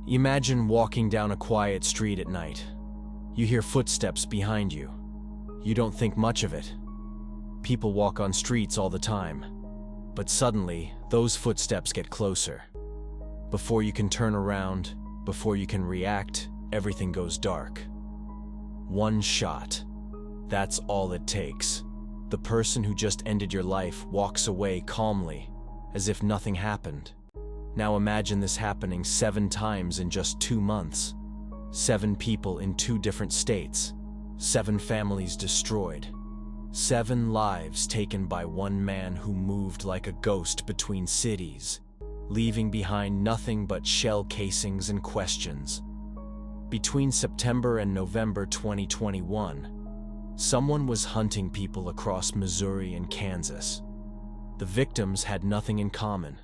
Imagine walking down a quiet street at night. You hear footsteps behind you. You don't think much of it. People walk on streets all the time. But suddenly, those footsteps get closer. Before you can turn around, before you can react, everything goes dark. One shot. That's all it takes. The person who just ended your life walks away calmly, as if nothing happened. Now imagine this happening 7 times in just 2 months. 7 people in 2 different states. 7 families destroyed. 7 lives taken by one man who moved like a ghost between cities, leaving behind nothing but shell casings and questions. Between September and November 2021, someone was hunting people across Missouri and Kansas. The victims had nothing in common.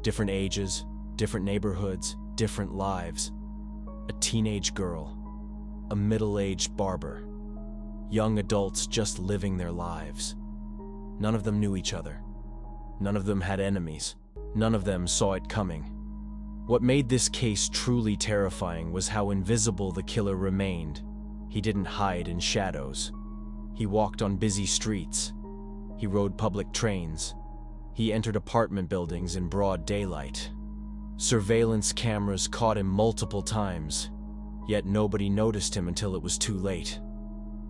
Different ages, different neighborhoods, different lives. A teenage girl, a middle-aged barber, young adults just living their lives. None of them knew each other. None of them had enemies. None of them saw it coming. What made this case truly terrifying was how invisible the killer remained. He didn't hide in shadows. He walked on busy streets. He rode public trains. He entered apartment buildings in broad daylight. Surveillance cameras caught him multiple times, yet nobody noticed him until it was too late.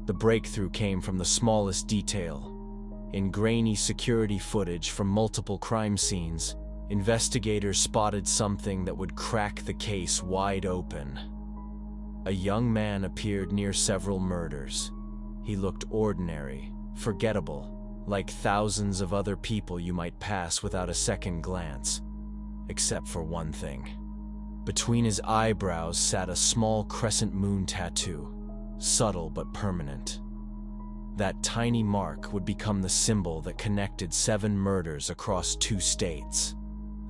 The breakthrough came from the smallest detail. In grainy security footage from multiple crime scenes, investigators spotted something that would crack the case wide open. A young man appeared near several murders. He looked ordinary, forgettable, like thousands of other people you might pass without a second glance. Except for one thing. Between his eyebrows sat a small crescent moon tattoo, subtle but permanent. That tiny mark would become the symbol that connected 7 murders across 2 states.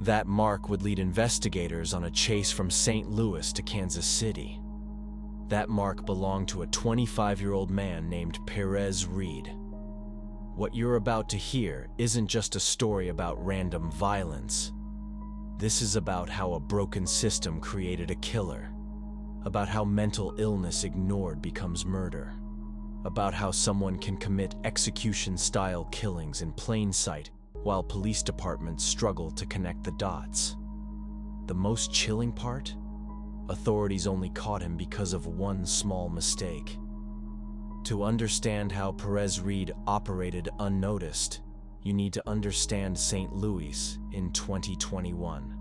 That mark would lead investigators on a chase from St. Louis to Kansas City. That mark belonged to a 25-year-old man named Perez Reed. What you're about to hear isn't just a story about random violence. This is about how a broken system created a killer, about how mental illness ignored becomes murder, about how someone can commit execution-style killings in plain sight while police departments struggle to connect the dots. The most chilling part? Authorities only caught him because of one small mistake. To understand how Perez Reed operated unnoticed, you need to understand St. Louis in 2021.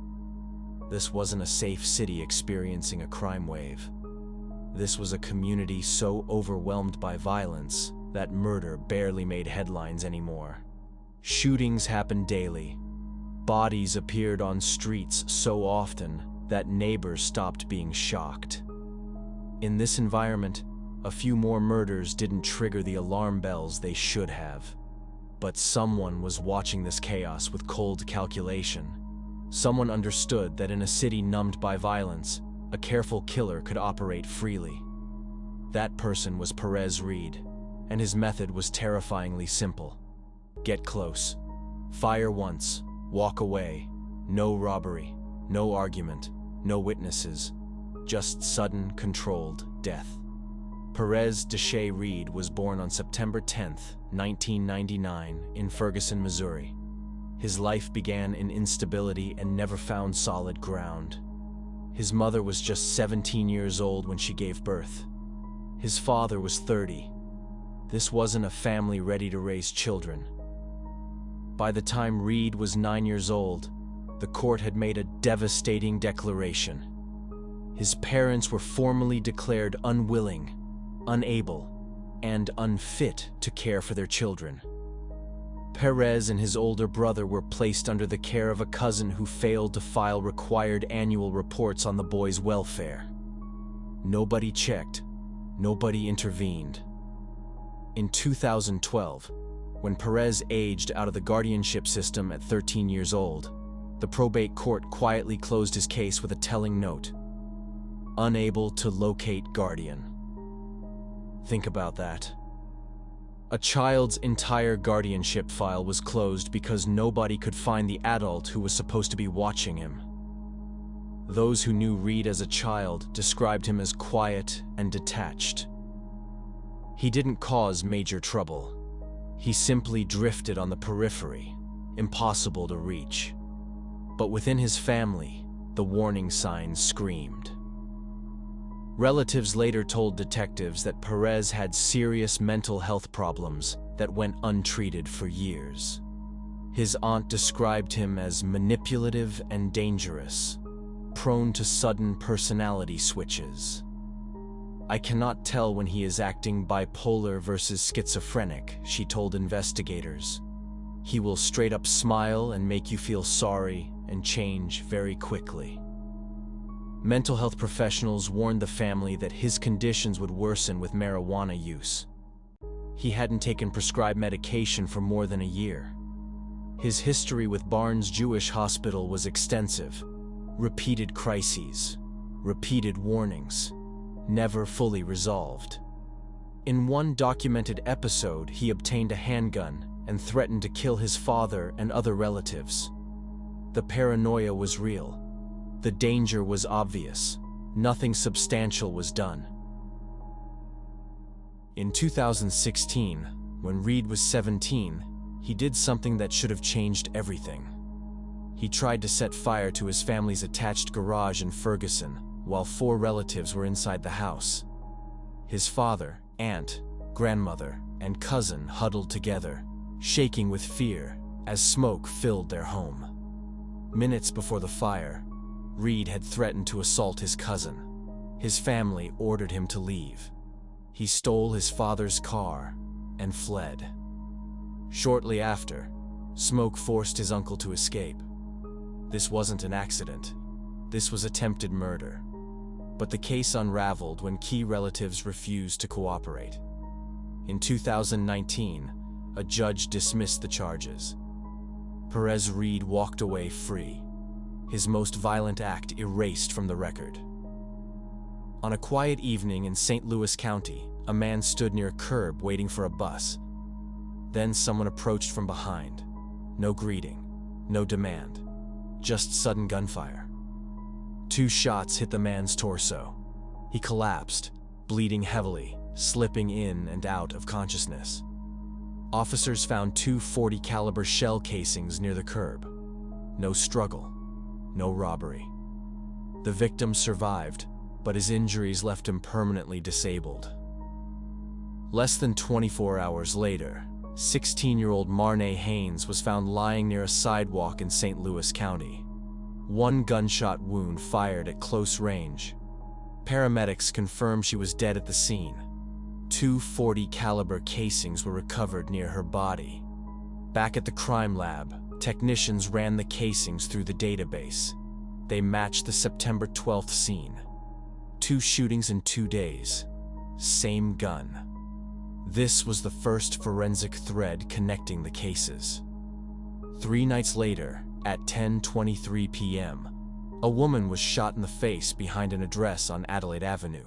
This wasn't a safe city experiencing a crime wave. This was a community so overwhelmed by violence that murder barely made headlines anymore. Shootings happened daily. Bodies appeared on streets so often that neighbors stopped being shocked. In this environment, a few more murders didn't trigger the alarm bells they should have. But someone was watching this chaos with cold calculation. Someone understood that in a city numbed by violence, a careful killer could operate freely. That person was Perez Reed, and his method was terrifyingly simple. Get close. Fire once. Walk away. No robbery. No argument. No witnesses. Just sudden, controlled death. Perez Reed was born on September 10, 1999, in Ferguson, Missouri. His life began in instability and never found solid ground. His mother was just 17 years old when she gave birth. His father was 30. This wasn't a family ready to raise children. By the time Reed was 9 years old, the court had made a devastating declaration. His parents were formally declared unwilling, unable, and unfit to care for their children. Perez and his older brother were placed under the care of a cousin who failed to file required annual reports on the boys' welfare. Nobody checked, nobody intervened. In 2012, when Perez aged out of the guardianship system at 13 years old, the probate court quietly closed his case with a telling note: unable to locate guardian. Think about that. A child's entire guardianship file was closed because nobody could find the adult who was supposed to be watching him. Those who knew Reed as a child described him as quiet and detached. He didn't cause major trouble. He simply drifted on the periphery, impossible to reach. But within his family, the warning signs screamed. Relatives later told detectives that Perez had serious mental health problems that went untreated for years. His aunt described him as manipulative and dangerous, prone to sudden personality switches. "I cannot tell when he is acting bipolar versus schizophrenic," she told investigators. "He will straight up smile and make you feel sorry and change very quickly." Mental health professionals warned the family that his conditions would worsen with marijuana use. He hadn't taken prescribed medication for more than a year. His history with Barnes Jewish Hospital was extensive. Repeated crises, repeated warnings, never fully resolved. In one documented episode, he obtained a handgun and threatened to kill his father and other relatives. The paranoia was real. The danger was obvious. Nothing substantial was done. In 2016, when Reed was 17, he did something that should have changed everything. He tried to set fire to his family's attached garage in Ferguson while 4 relatives were inside the house. His father, aunt, grandmother, and cousin huddled together, shaking with fear as smoke filled their home. Minutes before the fire, Reed had threatened to assault his cousin. His family ordered him to leave. He stole his father's car and fled. Shortly after, smoke forced his uncle to escape. This wasn't an accident. This was attempted murder. But the case unraveled when key relatives refused to cooperate. In 2019, a judge dismissed the charges. Perez Reed walked away free, his most violent act erased from the record. On a quiet evening in St. Louis County, a man stood near a curb waiting for a bus. Then someone approached from behind. No greeting, no demand, just sudden gunfire. 2 shots hit the man's torso. He collapsed, bleeding heavily, slipping in and out of consciousness. Officers found 2 .40 caliber shell casings near the curb. No struggle, no robbery. The victim survived, but his injuries left him permanently disabled. Less than 24 hours later, 16-year-old Marnay Haynes was found lying near a sidewalk in St. Louis County. 1 gunshot wound fired at close range. Paramedics confirmed she was dead at the scene. 2 .40 caliber casings were recovered near her body. Back at the crime lab, technicians ran the casings through the database. They matched the September 12th scene. 2 shootings in 2 days. Same gun. This was the first forensic thread connecting the cases. 3 nights later, at 10:23 p.m., a woman was shot in the face behind an address on Adelaide Avenue.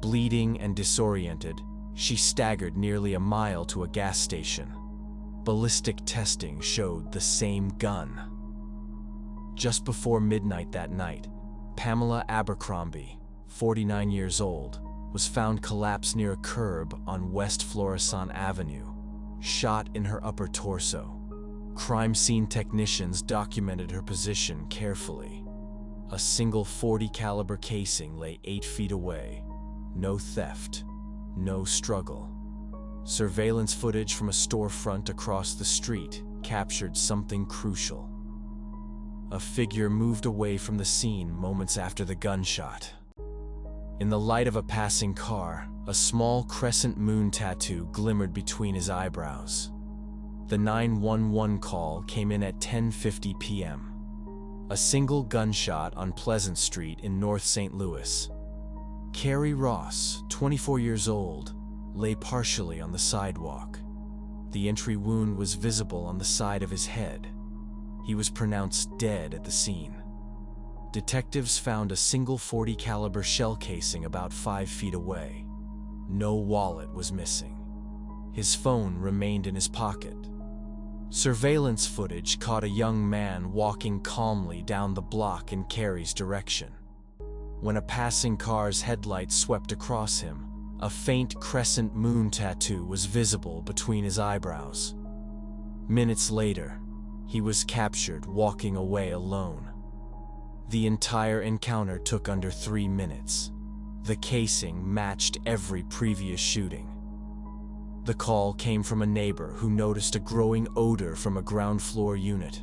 Bleeding and disoriented, she staggered nearly a mile to a gas station. Ballistic testing showed the same gun. Just before midnight that night, Pamela Abercrombie, 49 years old, was found collapsed near a curb on West Florissant Avenue, shot in her upper torso. Crime scene technicians documented her position carefully. A single .40 caliber casing lay 8 feet away. No theft, no struggle. Surveillance footage from a storefront across the street captured something crucial. A figure moved away from the scene moments after the gunshot. In the light of a passing car, a small crescent moon tattoo glimmered between his eyebrows. The 911 call came in at 10:50 p.m. A single gunshot on Pleasant Street in North St. Louis. Carrie Ross, 24 years old, lay partially on the sidewalk. The entry wound was visible on the side of his head. He was pronounced dead at the scene. Detectives found a single .40 caliber shell casing about 5 feet away. No wallet was missing. His phone remained in his pocket. Surveillance footage caught a young man walking calmly down the block in Carey's direction. When a passing car's headlights swept across him, a faint crescent moon tattoo was visible between his eyebrows. Minutes later, he was captured walking away alone. The entire encounter took under 3 minutes. The casing matched every previous shooting. The call came from a neighbor who noticed a growing odor from a ground floor unit.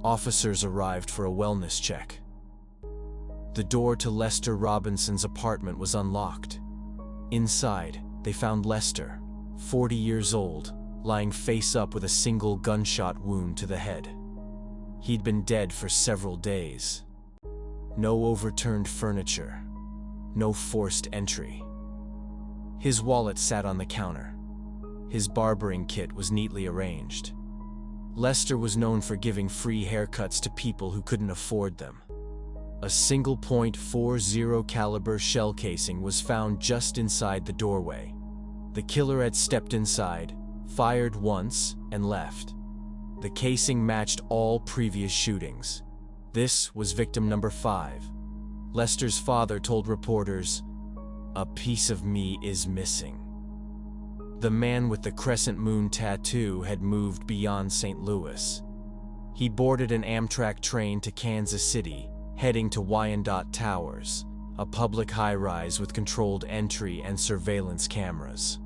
Officers arrived for a wellness check. The door to Lester Robinson's apartment was unlocked. Inside, they found Lester, 40 years old, lying face up with a single gunshot wound to the head. He'd been dead for several days. No overturned furniture. No forced entry. His wallet sat on the counter. His barbering kit was neatly arranged. Lester was known for giving free haircuts to people who couldn't afford them. A single .40 caliber shell casing was found just inside the doorway. The killer had stepped inside, fired once, and left. The casing matched all previous shootings. This was victim number 5. Lester's father told reporters, "A piece of me is missing." The man with the crescent moon tattoo had moved beyond St. Louis. He boarded an Amtrak train to Kansas City, heading to Wyandotte Towers, a public high-rise with controlled entry and surveillance cameras.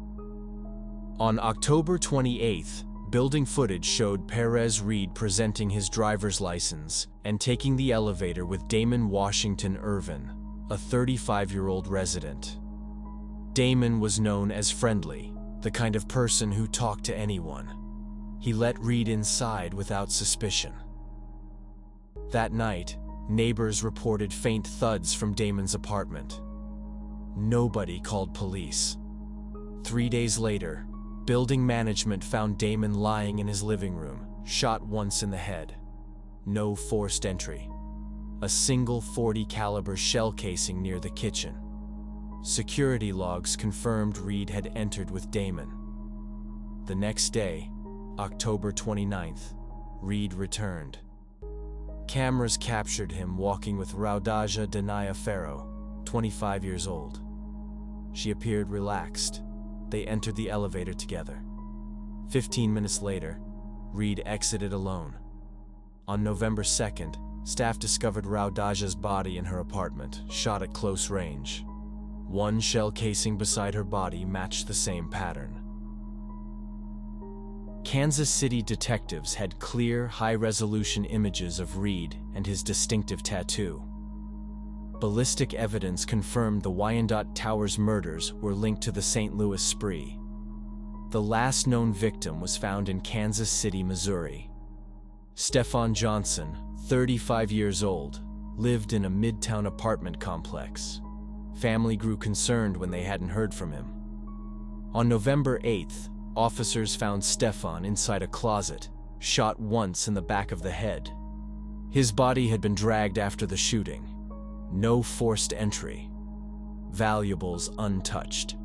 On October 28th, building footage showed Perez Reed presenting his driver's license and taking the elevator with Damon Washington Irvin, a 35-year-old resident. Damon was known as friendly, the kind of person who talked to anyone. He let Reed inside without suspicion. That night, neighbors reported faint thuds from Damon's apartment. Nobody called police. 3 days later, building management found Damon lying in his living room, shot once in the head. No forced entry. A single .40 caliber shell casing near the kitchen. Security logs confirmed Reed had entered with Damon. The next day, October 29th, Reed returned. Cameras captured him walking with Raudaja Denaya Farrow, 25 years old. She appeared relaxed. They entered the elevator together. 15 minutes later, Reed exited alone. On November 2nd, staff discovered Raudaja's body in her apartment, shot at close range. One shell casing beside her body matched the same pattern. Kansas City detectives had clear, high-resolution images of Reed and his distinctive tattoo. Ballistic evidence confirmed the Wyandotte Towers murders were linked to the St. Louis spree. The last known victim was found in Kansas City, Missouri. Stefan Johnson, 35 years old, lived in a midtown apartment complex. Family grew concerned when they hadn't heard from him. On November 8th, officers found Stefan inside a closet, shot once in the back of the head. His body had been dragged after the shooting. No forced entry. Valuables untouched.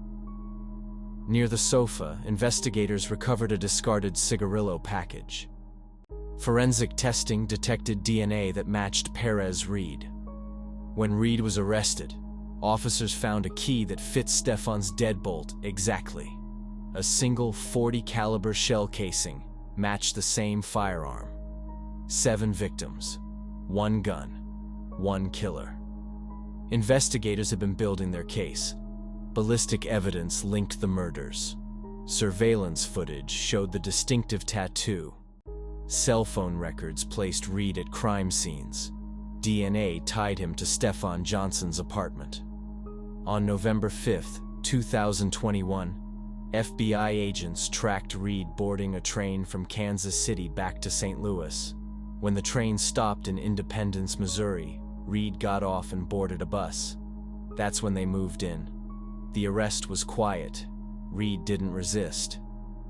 Near the sofa, investigators recovered a discarded cigarillo package. Forensic testing detected DNA that matched Perez Reed. When Reed was arrested, officers found a key that fit Stefan's deadbolt exactly. A single .40 caliber shell casing matched the same firearm. 7 victims, 1 gun, 1 killer. Investigators have been building their case. Ballistic evidence linked the murders. Surveillance footage showed the distinctive tattoo. Cell phone records placed Reed at crime scenes. DNA tied him to Stefan Johnson's apartment. On November 5, 2021, FBI agents tracked Reed boarding a train from Kansas City back to St. Louis. When the train stopped in Independence, Missouri, Reed got off and boarded a bus. That's when they moved in. The arrest was quiet. Reed didn't resist.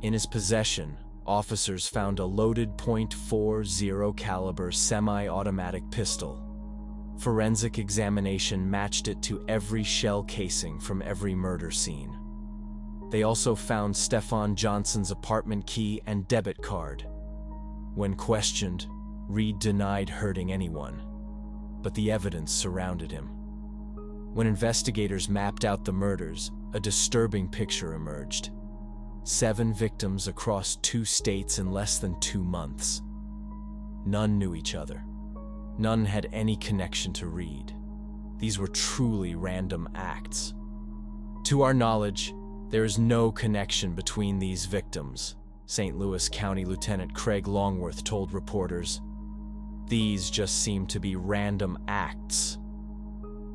In his possession, officers found a loaded .40 caliber semi-automatic pistol. Forensic examination matched it to every shell casing from every murder scene. They also found Stefan Johnson's apartment key and debit card. When questioned, Reed denied hurting anyone, but the evidence surrounded him. When investigators mapped out the murders, a disturbing picture emerged. 7 victims across 2 states in less than 2 months. None knew each other. None had any connection to Reed. These were truly random acts. To our knowledge, there is no connection between these victims, St. Louis County Lieutenant Craig Longworth told reporters. These just seem to be random acts.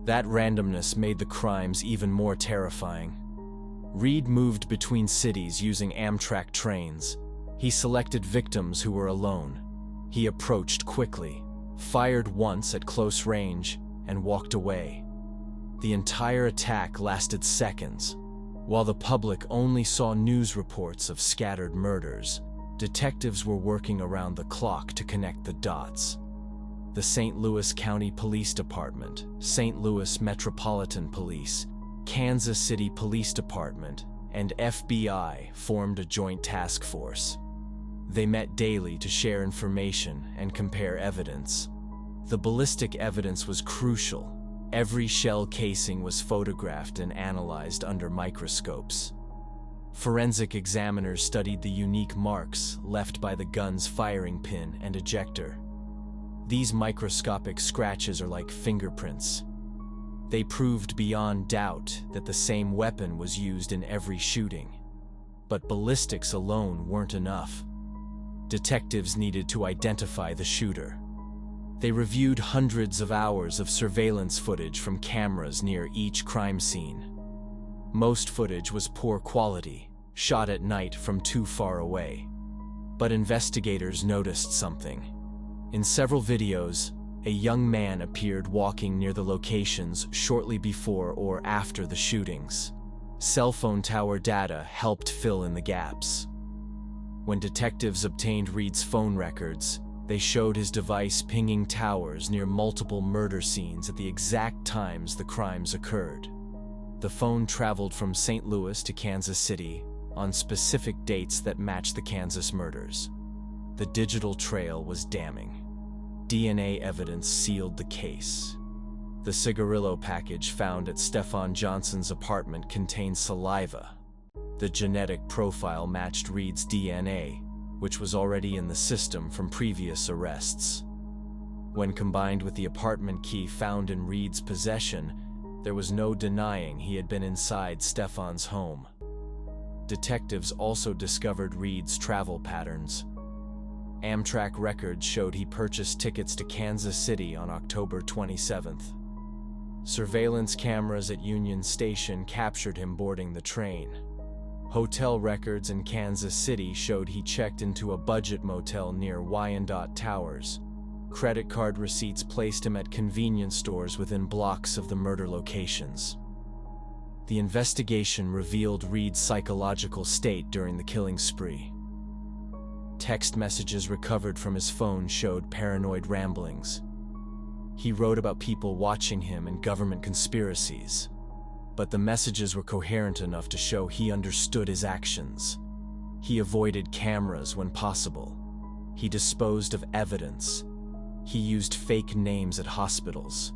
That randomness made the crimes even more terrifying. Reed moved between cities using Amtrak trains. He selected victims who were alone. He approached quickly, fired once at close range, and walked away. The entire attack lasted seconds. While the public only saw news reports of scattered murders, detectives were working around the clock to connect the dots. The St. Louis County Police Department, St. Louis Metropolitan Police, Kansas City Police Department, and FBI formed a joint task force. They met daily to share information and compare evidence. The ballistic evidence was crucial. Every shell casing was photographed and analyzed under microscopes. Forensic examiners studied the unique marks left by the gun's firing pin and ejector. These microscopic scratches are like fingerprints. They proved beyond doubt that the same weapon was used in every shooting. But ballistics alone weren't enough. Detectives needed to identify the shooter. They reviewed hundreds of hours of surveillance footage from cameras near each crime scene. Most footage was poor quality, shot at night from too far away. But investigators noticed something. In several videos, a young man appeared walking near the locations shortly before or after the shootings. Cell phone tower data helped fill in the gaps. When detectives obtained Reed's phone records, they showed his device pinging towers near multiple murder scenes at the exact times the crimes occurred. The phone traveled from St. Louis to Kansas City on specific dates that matched the Kansas murders. The digital trail was damning. DNA evidence sealed the case. The cigarillo package found at Stefan Johnson's apartment contained saliva. The genetic profile matched Reed's DNA, which was already in the system from previous arrests. When combined with the apartment key found in Reed's possession, there was no denying he had been inside Stefan's home. Detectives also discovered Reed's travel patterns. Amtrak records showed he purchased tickets to Kansas City on October 27th. Surveillance cameras at Union Station captured him boarding the train. Hotel records in Kansas City showed he checked into a budget motel near Wyandotte Towers. Credit card receipts placed him at convenience stores within blocks of the murder locations. The investigation revealed Reed's psychological state during the killing spree. Text messages recovered from his phone showed paranoid ramblings. He wrote about people watching him and government conspiracies. But the messages were coherent enough to show he understood his actions. He avoided cameras when possible. He disposed of evidence. He used fake names at hospitals.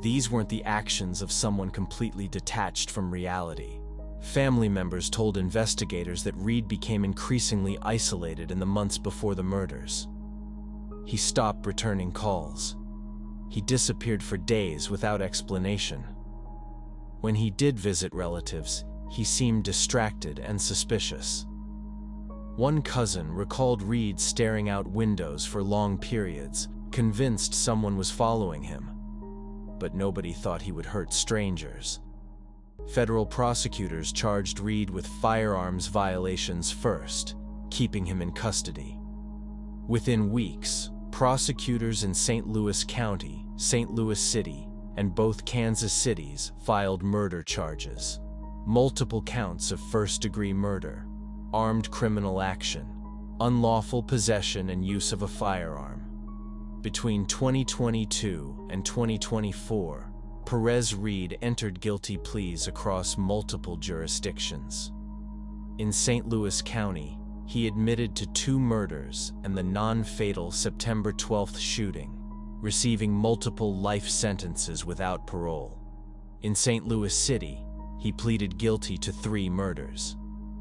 These weren't the actions of someone completely detached from reality. Family members told investigators that Reed became increasingly isolated in the months before the murders. He stopped returning calls. He disappeared for days without explanation. When he did visit relatives, he seemed distracted and suspicious. One cousin recalled Reed staring out windows for long periods, convinced someone was following him. But nobody thought he would hurt strangers. Federal prosecutors charged Reed with firearms violations first, keeping him in custody. Within weeks, prosecutors in St. Louis County, St. Louis City, and both Kansas Cities filed murder charges. Multiple counts of first-degree murder, armed criminal action, unlawful possession and use of a firearm. Between 2022 and 2024, Perez Reed entered guilty pleas across multiple jurisdictions. In St. Louis County, he admitted to 2 murders and the non-fatal September 12th shooting, receiving multiple life sentences without parole. In St. Louis City, he pleaded guilty to 3 murders.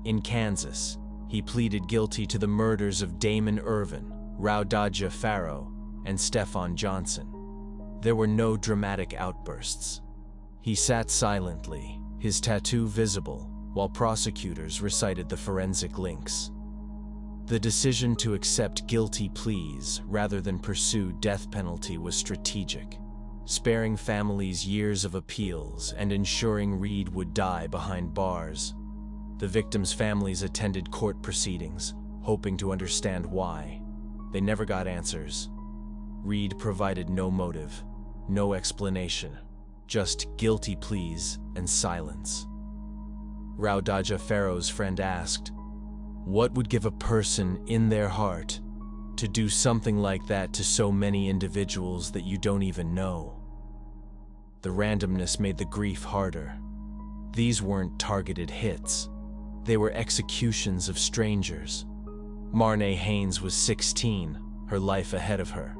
In Kansas, he pleaded guilty to the murders of Damon Irvin, Raudaja Farrow, and Stefan Johnson. There were no dramatic outbursts. He sat silently, his tattoo visible, while prosecutors recited the forensic links. The decision to accept guilty pleas rather than pursue death penalty was strategic, sparing families years of appeals and ensuring Reed would die behind bars. The victims' families attended court proceedings, hoping to understand why. They never got answers. Reed provided no motive, no explanation, just guilty pleas and silence. Raudaja Farrow's friend asked, "What would give a person in their heart to do something like that to so many individuals that you don't even know?" The randomness made the grief harder. These weren't targeted hits. They were executions of strangers. Marnay Haynes was 16, her life ahead of her.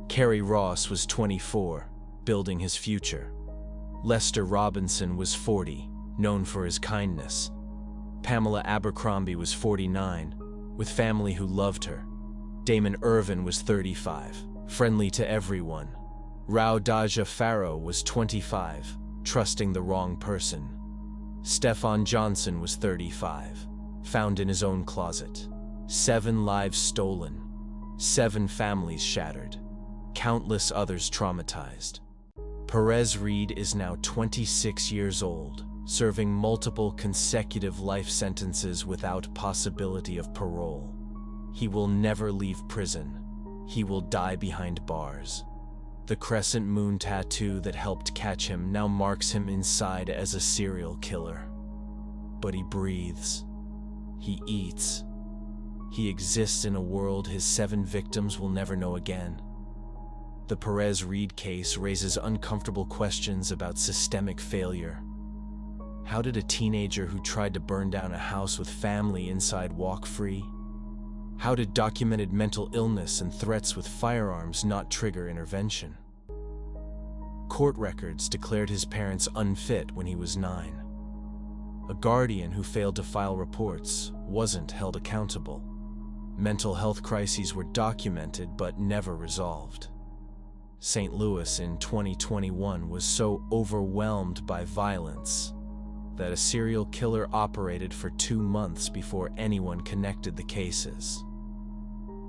Kerry Ross was 24, building his future. Lester Robinson was 40, known for his kindness. Pamela Abercrombie was 49, with family who loved her. Damon Irvin was 35, friendly to everyone. Raudaja Farrow was 25, trusting the wrong person. Stefan Johnson was 35, found in his own closet. 7 lives stolen, 7 families shattered, countless others traumatized. Perez Reed is now 26 years old, serving multiple consecutive life sentences without possibility of parole. He will never leave prison. He will die behind bars. The crescent moon tattoo that helped catch him now marks him inside as a serial killer. But he breathes. He eats. He exists in a world his 7 victims will never know again. The Perez Reed case raises uncomfortable questions about systemic failure. How did a teenager who tried to burn down a house with family inside walk free? How did documented mental illness and threats with firearms not trigger intervention? Court records declared his parents unfit when he was 9. A guardian who failed to file reports wasn't held accountable. Mental health crises were documented but never resolved. St. Louis in 2021 was so overwhelmed by violence that a serial killer operated for 2 months before anyone connected the cases.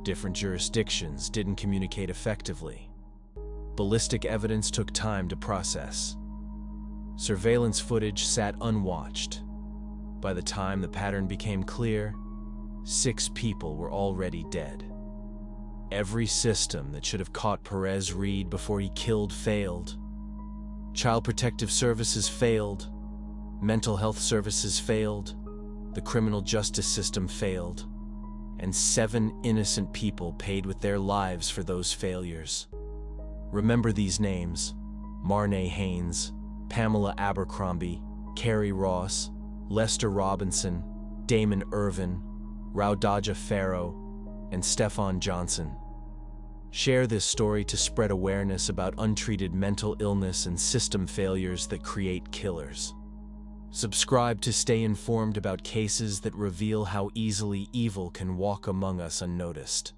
Different jurisdictions didn't communicate effectively. Ballistic evidence took time to process. Surveillance footage sat unwatched. By the time the pattern became clear, 6 people were already dead. Every system that should have caught Perez Reed before he killed failed. Child Protective Services failed. Mental health services failed. The criminal justice system failed. And 7 innocent people paid with their lives for those failures. Remember these names: Marnay Haynes, Pamela Abercrombie, Kerry Ross, Lester Robinson, Damon Irvin, Raudaja Farrow, and Stefan Johnson. Share this story to spread awareness about untreated mental illness and system failures that create killers. Subscribe to stay informed about cases that reveal how easily evil can walk among us unnoticed.